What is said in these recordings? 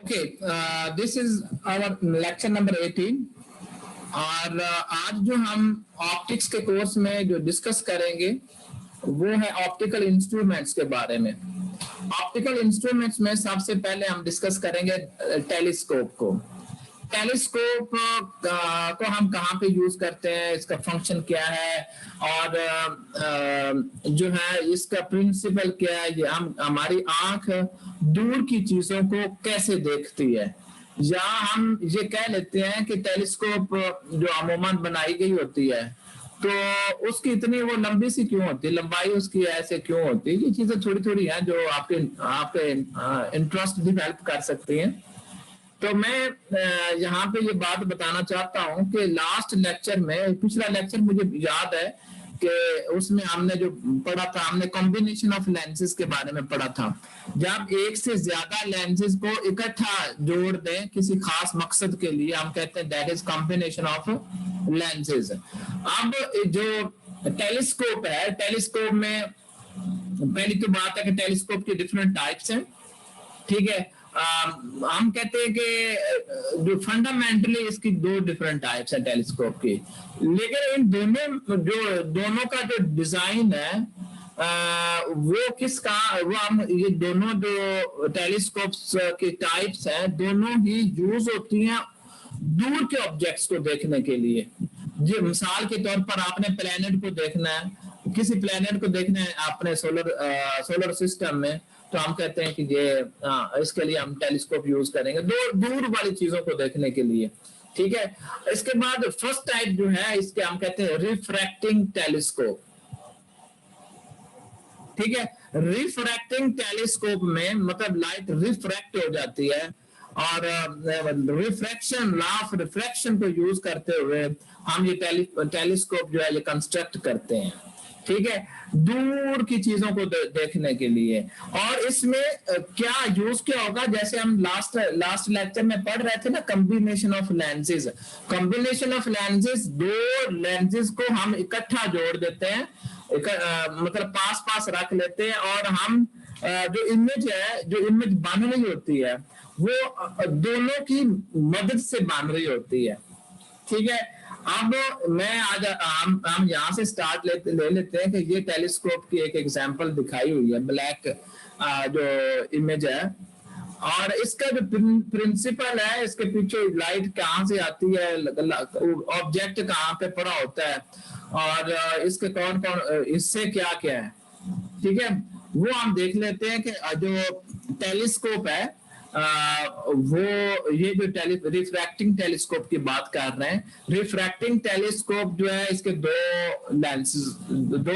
Okay, this is our lecture number 18 और आज जो हम ऑप्टिक्स के कोर्स में जो डिस्कस करेंगे वो है ऑप्टिकल इंस्ट्रूमेंट्स के बारे में। ऑप्टिकल इंस्ट्रूमेंट्स में सबसे पहले हम डिस्कस करेंगे टेलीस्कोप को। टेलीस्कोप को हम कहाँ पे यूज करते हैं, इसका फंक्शन क्या है और जो है इसका प्रिंसिपल क्या है, ये हम हमारी आंख दूर की चीजों को कैसे देखती है। या हम ये कह लेते हैं कि टेलीस्कोप जो अमूमन बनाई गई होती है तो उसकी इतनी वो लंबी सी क्यों होती है, लंबाई उसकी ऐसे क्यों होती है, ये चीजें थोड़ी थोड़ी हैं जो आपके इंटरेस्ट डिवेल्प कर सकती हैं। तो मैं यहाँ पे ये बात बताना चाहता हूँ कि लास्ट लेक्चर में, पिछला लेक्चर मुझे याद है कि उसमें हमने जो पढ़ा था, हमने कॉम्बिनेशन ऑफ लेंसेज के बारे में पढ़ा था। जब एक से ज्यादा लेंसेज को इकट्ठा जोड़ दें किसी खास मकसद के लिए, हम कहते हैं that is combination of lenses. अब जो टेलीस्कोप है, टेलीस्कोप में पहली तो बात है कि टेलीस्कोप के डिफरेंट टाइप्स हैं, ठीक है। हम कहते हैं कि जो फंडामेंटली इसकी दो डिफरेंट टाइप्स है टेलीस्कोप की, लेकिन इन दोनों का जो डिजाइन है वो किसका, वो हम ये दोनों जो टेलीस्कोप्स के टाइप्स हैं दोनों ही यूज होती हैं दूर के ऑब्जेक्ट्स को देखने के लिए। जो मिसाल के तौर पर आपने प्लेनेट को देखना है, किसी प्लेनेट को देखना है अपने सोलर सिस्टम में, तो हम कहते हैं कि ये इसके लिए हम टेलीस्कोप यूज करेंगे दूर वाली चीजों को देखने के लिए, ठीक है। इसके बाद फर्स्ट टाइप जो है इसके हम कहते हैं रिफ्रैक्टिंग टेलीस्कोप, ठीक है। रिफ्रैक्टिंग टेलीस्कोप में मतलब लाइट रिफ्रैक्ट हो जाती है और रिफ्रैक्शन, लॉ ऑफ रिफ्रैक्शन को यूज करते हुए हम ये टेलीस्कोप जो है ये कंस्ट्रक्ट करते हैं, ठीक है, दूर की चीजों को देखने के लिए। और इसमें क्या यूज क्या होगा, जैसे हम लास्ट लेक्चर में पढ़ रहे थे ना, combination of lenses. Combination of lenses, दो लेंसेज को हम इकट्ठा जोड़ देते हैं, मतलब पास पास रख लेते हैं और हम जो इमेज है, जो इमेज बन रही होती है वो दोनों की मदद से बन रही होती है, ठीक है। अब मैं आज हम यहाँ से स्टार्ट ले लेते हैं कि ये टेलीस्कोप की एक एग्जांपल दिखाई हुई है, ब्लैक जो इमेज है, और इसका जो प्रिंसिपल है, इसके पीछे लाइट कहाँ से आती है, ऑब्जेक्ट कहाँ पे पड़ा होता है और इसके कौन कौन इससे क्या क्या है, ठीक है, वो हम देख लेते हैं कि जो टेलीस्कोप है वो ये जो रिफ्रैक्टिंग टेलीस्कोप की बात कर रहे हैं। रिफ्रैक्टिंग टेलीस्कोप जो है इसके दो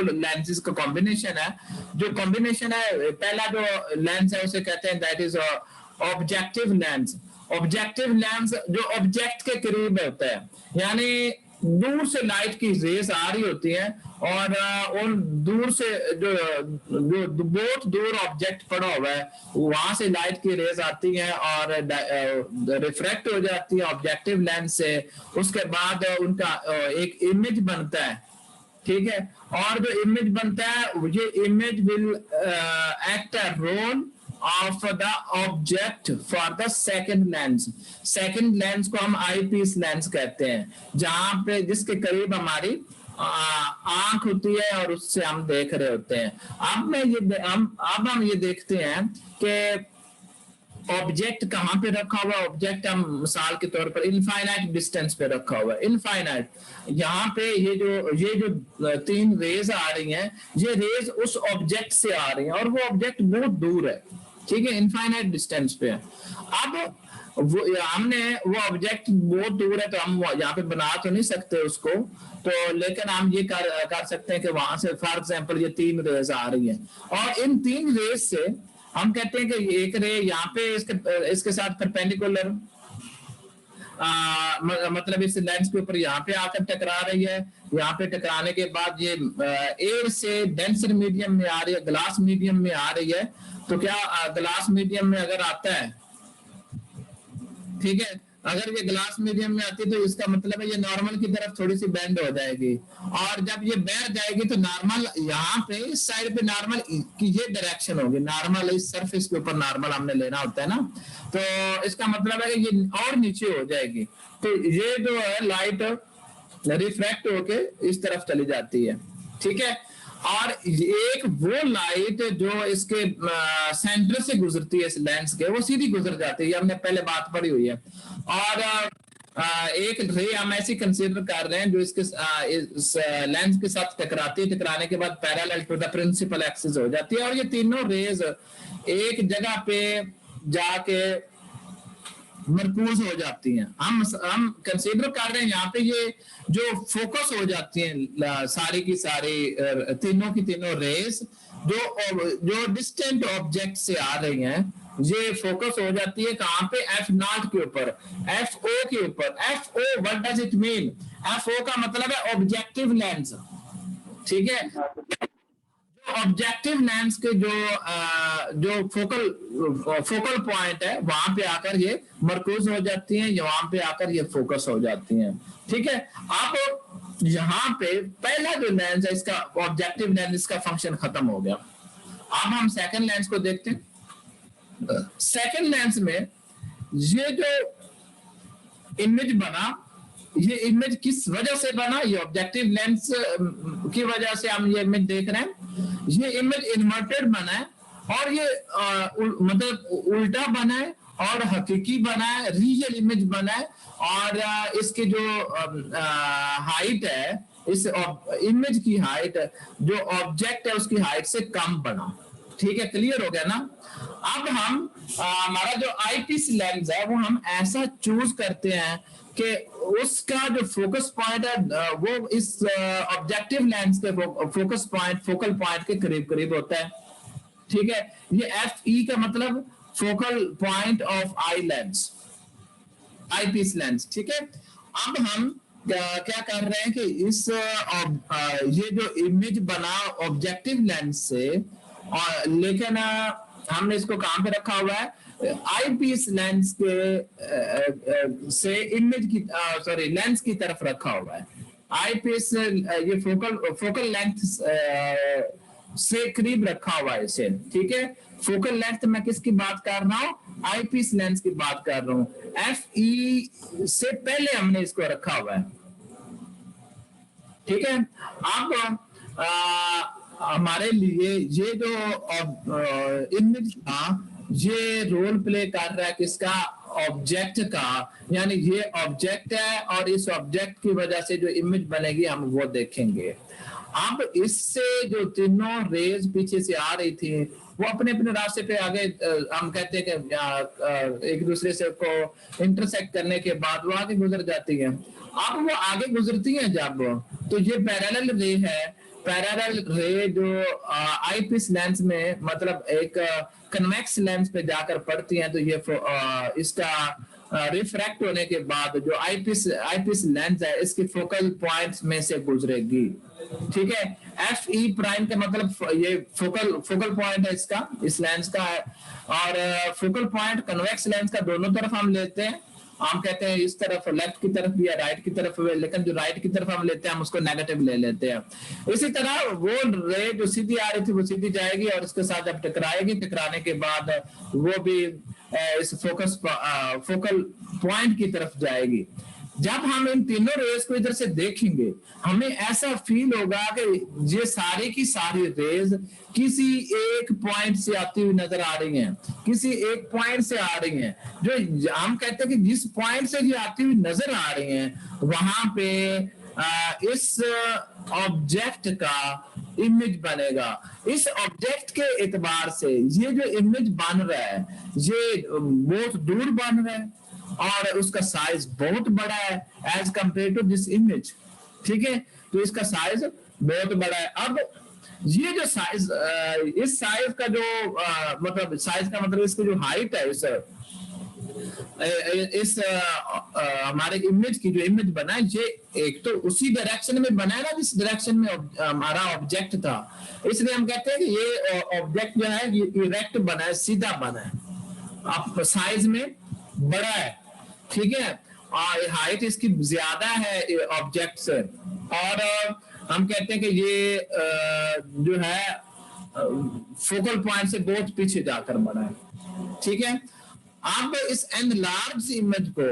लेंसेज का कॉम्बिनेशन है। जो कॉम्बिनेशन है, पहला जो लेंस है उसे कहते हैं that is objective lens. Objective lens जो ऑब्जेक्ट के करीब होता है, यानी दूर से लाइट की रेस आ रही होती है और उन दूर से जो बहुत दूर ऑब्जेक्ट पड़ा हुआ है वहां से लाइट की रेस आती है और रिफ्रैक्ट हो जाती है ऑब्जेक्टिव लेंस से। उसके बाद उनका एक इमेज बनता है, ठीक है, और जो इमेज बनता है ये image will act a role of the object for the second lens। second lens को हम आई पीस लेंस कहते हैं, जहां पे जिसके करीब हमारी आंख होती है और उससे हम देख रहे होते हैं। अब हम ये देखते हैं कि ऑब्जेक्ट कहाँ पे रखा हुआ। ऑब्जेक्ट हम मिसाल के तौर पर इनफाइनाइट डिस्टेंस पे रखा हुआ है, इनफाइनाइट। यहाँ पे ये जो तीन रेज आ रही हैं, ये रेज उस ऑब्जेक्ट से आ रही हैं और वो ऑब्जेक्ट बहुत दूर है, ठीक है, इनफाइनाइट डिस्टेंस पे है। अब हमने वो ऑब्जेक्ट बहुत दूर है तो हम यहाँ पे बना तो नहीं सकते उसको, तो लेकिन हम ये कर सकते हैं कि वहां से फॉर एग्जांपल ये तीन रेज आ रही हैं और इन तीन रेज से हम कहते हैं कि एक रे यहाँ पे इसके साथ परपेंडिकुलर, मतलब इस लेंस के ऊपर यहाँ पे आकर टकरा रही है। यहाँ पे टकराने के बाद ये एयर से डेंसर मीडियम में आ रही है, ग्लास मीडियम में आ रही है। तो क्या ग्लास मीडियम में अगर आता है, ठीक है, अगर ये ग्लास मीडियम में आती तो इसका मतलब है ये नॉर्मल की तरफ थोड़ी सी बेंड हो जाएगी, और जब ये बैठ जाएगी तो नॉर्मल यहाँ पे इस साइड पे नॉर्मल की ये डायरेक्शन होगी, नॉर्मल इस सरफेस के ऊपर नॉर्मल हमने लेना होता है ना, तो इसका मतलब है कि ये और नीचे हो जाएगी, तो ये जो है लाइट रिफ्रैक्ट होके इस तरफ चली जाती है, ठीक है। और एक वो लाइट जो इसके सेंटर से गुजरती है इस लेंस के, वो सीधी गुजर जाती है, ये हमने पहले बात पढ़ी हुई है। और एक रे हम ऐसी कंसीडर कर रहे हैं जो इसके इस लेंस के साथ टकराती है, टकराने के बाद parallel to the principal axis हो जाती है, और ये तीनों रेज एक जगह पे जाके मरकूज हो जाती हैं। हम कंसीडर कर रहे हैं यहाँ पे ये जो फोकस हो जाती हैं सारी की सारी तीनों की तीनों रेस जो डिस्टेंट ऑब्जेक्ट से आ रही हैं, ये फोकस हो जाती है कहाँ पे, F0 के ऊपर, FO के ऊपर। FO what does it mean? FO का मतलब है ऑब्जेक्टिव लेंस, ठीक है। ऑब्जेक्टिव लेंस के जो फोकल पॉइंट है वहां पे आकर ये मरकूज हो जाती हैं, वहां पे आकर ये फोकस हो जाती हैं, ठीक है। अब यहाँ पे पहला जो लेंस है इसका ऑब्जेक्टिव लेंस, इसका फंक्शन खत्म हो गया। अब हम सेकंड लेंस को देखते हैं। सेकंड लेंस में ये जो इमेज बना, ये इमेज किस वजह से बना? ये ऑब्जेक्टिव लेंस की वजह से हम ये इमेज देख रहे हैं। ये इमेज इन्वर्टेड बना है, और ये मतलब उल्टा बना है, और हकीकी बना है, रियल इमेज बना है, और इसकी जो हाइट है, इस इमेज की हाइट जो ऑब्जेक्ट है उसकी हाइट से कम बना, ठीक है। क्लियर हो गया ना? अब हम हमारा जो आईपीस लेंस है वो हम ऐसा चूज करते हैं कि उसका जो फोकस पॉइंट है वो इस ऑब्जेक्टिव लेंस के फोकस पॉइंट, फोकल पॉइंट के करीब करीब होता है, ठीक है। ये FE का मतलब focal point of eye lens, eyepiece lens, ठीक है। अब हम क्या कर रहे हैं कि इस ये जो इमेज बना ऑब्जेक्टिव लेंस से, और लेकिन हमने इसको कहां पे रखा हुआ है? आईपीस लेंस के से इमेज की सॉरी लेंस की तरफ रखा हुआ है। आईपीस ये फोकल लेंथ से करीब रखा हुआ है इसे, ठीक है। फोकल लेंथ मैं किसकी बात कर रहा हूँ? आईपीस लेंस की बात कर रहा हूँ। FE से पहले हमने इसको रखा हुआ है, ठीक है। अब हमारे लिए ये जो इमेज था ये रोल प्ले कर रहा है किसका? ऑब्जेक्ट का, यानी ये ऑब्जेक्ट है, और इस ऑब्जेक्ट की वजह से जो इमेज बनेगी हम वो देखेंगे। अब इससे जो तीनों रेज पीछे से आ रही थी वो अपने अपने रास्ते पे आगे, हम कहते हैं कि एक दूसरे से को इंटरसेक्ट करने के बाद वो आगे गुजर जाती है। अब वो आगे गुजरती है जब, तो ये पैरेलल रे है। पैरेलल रे जो आईपीस लेंस में मतलब एक कन्वेक्स लेंस पे जाकर पड़ती हैं, तो ये इसका रिफ्रैक्ट होने के बाद जो आईपीस लेंस है इसके फोकल पॉइंट्स में से गुजरेगी, ठीक है। FE प्राइम का मतलब ये फोकल पॉइंट है इसका, इस लेंस का है, और फोकल पॉइंट कन्वेक्स लेंस का दोनों तरफ हम लेते हैं। हम कहते हैं इस तरफ लेफ्ट की तरफ भी या राइट की तरफ, लेकिन जो राइट की तरफ हम लेते हैं हम उसको नेगेटिव ले लेते हैं। इसी तरह वो रे जो सीधी आ रही थी वो सीधी जाएगी, और इसके साथ जब टकराएगी, टकराने के बाद वो भी इस फोकल पॉइंट की तरफ जाएगी। जब हम इन तीनों रेज को इधर से देखेंगे हमें ऐसा फील होगा कि ये सारी की सारी रेज किसी एक पॉइंट से आती हुई नजर आ रही हैं, किसी एक पॉइंट से आ रही हैं। जो हम कहते हैं कि जिस पॉइंट से ये आती हुई नजर आ रही हैं वहां पे इस ऑब्जेक्ट का इमेज बनेगा। इस ऑब्जेक्ट के एतबार से ये जो इमेज बन रहा है ये बहुत दूर बन रहा है, और उसका साइज बहुत बड़ा है as compare to this image, ठीक है। तो इसका साइज बहुत बड़ा है। अब ये जो साइज, इस साइज का जो मतलब साइज का मतलब इसकी जो हाइट है, इस हमारे इमेज की जो इमेज बना है ये एक तो उसी डायरेक्शन में बना है ना जिस डायरेक्शन में हमारा ऑब्जेक्ट था, इसलिए हम कहते हैं कि ये ऑब्जेक्ट जो है ये इरेक्ट बना है, सीधा बना है, अब साइज में बड़ा है, ठीक है, हाइट इसकी ज्यादा है ऑब्जेक्ट से, और हम कहते हैं कि ये जो है फोकल पॉइंट से बहुत पीछे जाकर बना है। ठीक है, अब इस एनलार्ज इमेज को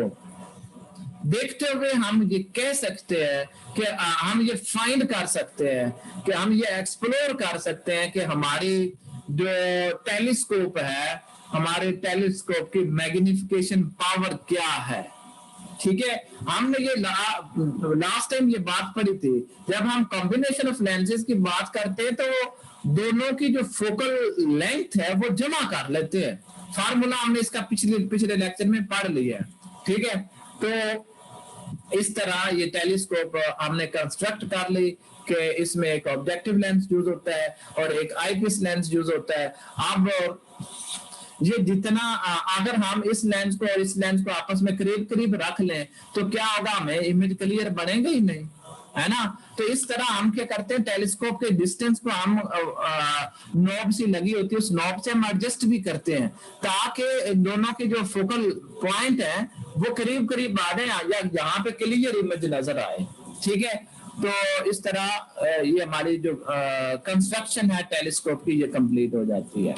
देखते हुए हम ये कह सकते हैं कि हम ये फाइंड कर सकते हैं, कि हम ये एक्सप्लोर कर सकते हैं कि हमारी जो टेलीस्कोप है, हमारे टेलीस्कोप की मैग्निफिकेशन पावर क्या है। ठीक है, हमने ये लास्ट टाइम ये बात पढ़ी थी, जब हम कॉम्बिनेशन ऑफ लेंसेज की बात करते हैं तो दोनों की जो फोकल लेंथ है वो जमा कर लेते हैं। फार्मूला हमने इसका पिछले लेक्चर में पढ़ लिया है। ठीक है, तो इस तरह ये टेलीस्कोप हमने कंस्ट्रक्ट कर ली कि इसमें एक ऑब्जेक्टिव लेंस यूज होता है और एक आईपीस लेंस यूज होता है। अब ये जितना अगर हम इस लेंस को और इस लेंस को आपस में करीब करीब रख लें तो क्या होगा, हमें इमेज क्लियर बनेगा ही नहीं, है ना। तो इस तरह हम क्या करते हैं, टेलीस्कोप के डिस्टेंस को हम नॉब सी लगी होती है, उस नॉब से हम एडजस्ट भी करते हैं ताकि दोनों के जो फोकल पॉइंट है वो करीब करीब आ जाए या यहाँ पे क्लियर इमेज नजर आए। ठीक है, तो इस तरह ये हमारी जो कंस्ट्रक्शन है टेलीस्कोप की ये कंप्लीट हो जाती है।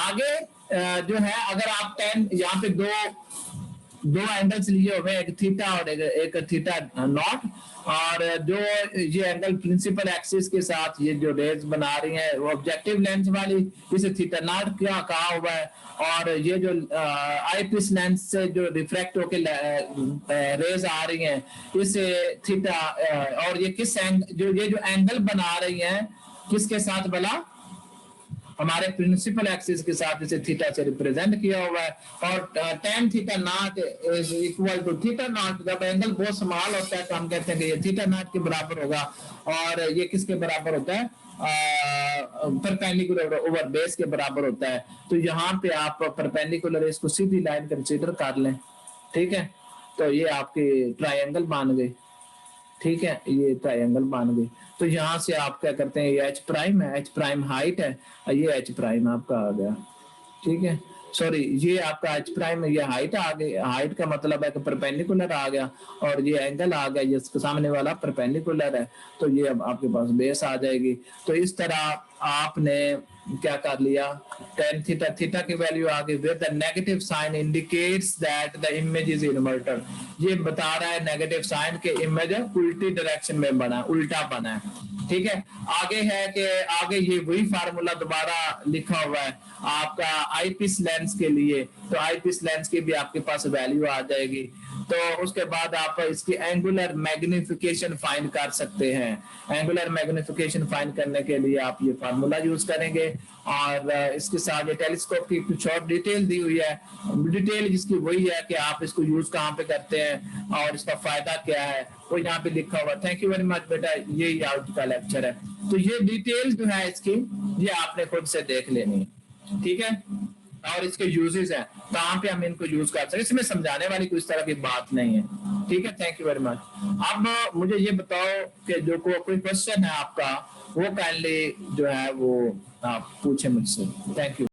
आगे जो है, अगर आप 10 यहाँ पे दो एंगल्स लिए हुए, एक थीटा और एक थीटा नॉट, और जो ये एंगल प्रिंसिपल एक्सिस के साथ ये जो रेज बना रही है वो ऑब्जेक्टिव लेंस वाली, इसे थीटा नॉट क्या कहा हुआ है, और ये जो आईपीस लेंस से जो रिफ्रैक्ट होके रेज आ रही हैं इसे थीटा, और ये किस ये जो एंगल बना रही हैं किसके साथ भला, हमारे प्रिंसिपल एक्सिस के साथ इसे थीटा से रिप्रेजेंट किया हुआ है। और tan theta not is equal to theta not, जब एंगल बहुत स्मॉल होता है तो हम कहते हैं कि ये थीटा नॉट के बराबर होगा, और ये किसके बराबर होता है, परपेंडिकुलर ओवर बेस के बराबर होता है। तो यहाँ पे आप परपेंडिकुलर इसको सीधी लाइन कंसीडर कर लें। ठीक है, तो ये आपके ट्राइंगल बन गए। ठीक है, ये ट्राइंगल बन गई। तो यहाँ से आप क्या करते हैं, ये एच प्राइम है, एच प्राइम हाइट है, ये एच प्राइम आपका आ गया। ठीक है, सॉरी, ये आपका एच प्राइम है, ये हाइट आ गई। हाइट का मतलब है कि परपेंडिकुलर आ गया, और ये एंगल आ गया, ये सामने वाला परपेंडिकुलर है, तो ये अब आपके पास बेस आ जाएगी। तो इस तरह आपने क्या कर लिया, tan थीटा, थीटा की वैल्यू आ गई, with the negative sign indicates that the image is inverted. ये बता रहा है नेगेटिव साइन के इमेज उल्टी डायरेक्शन में बना, उल्टा बना है। ठीक है, आगे है कि आगे ये वही फार्मूला दोबारा लिखा हुआ है आपका आईपीस लेंस के लिए, तो आईपीस लेंस की भी आपके पास वैल्यू आ जाएगी। तो उसके बाद आप इसकी एंगुलर मैग्निफिकेशन फाइंड कर सकते हैं। एंगुलर मैग्निफिकेशन फाइंड करने के लिए आप ये फार्मूला यूज करेंगे, और इसके साथ ये टेलीस्कोप की कुछ और डिटेल दी हुई है, डिटेल जिसकी वही है कि आप इसको यूज कहाँ पे करते हैं और इसका फायदा क्या है वो यहाँ पे लिखा हुआ। थैंक यू वेरी मच बेटा, ये आज का लेक्चर है। तो ये डिटेल जो है इसकी, ये आपने खुद से देख लेनी है। ठीक है, और इसके यूजेस हैं, कहाँ पे हम इनको यूज कर सकते हैं, इसमें समझाने वाली कोई इस तरह की बात नहीं है। ठीक है, थैंक यू वेरी मच। अब मुझे ये बताओ कि जो कोई क्वेश्चन है आपका वो काइंडली जो है वो आप पूछे मुझसे। Thank you.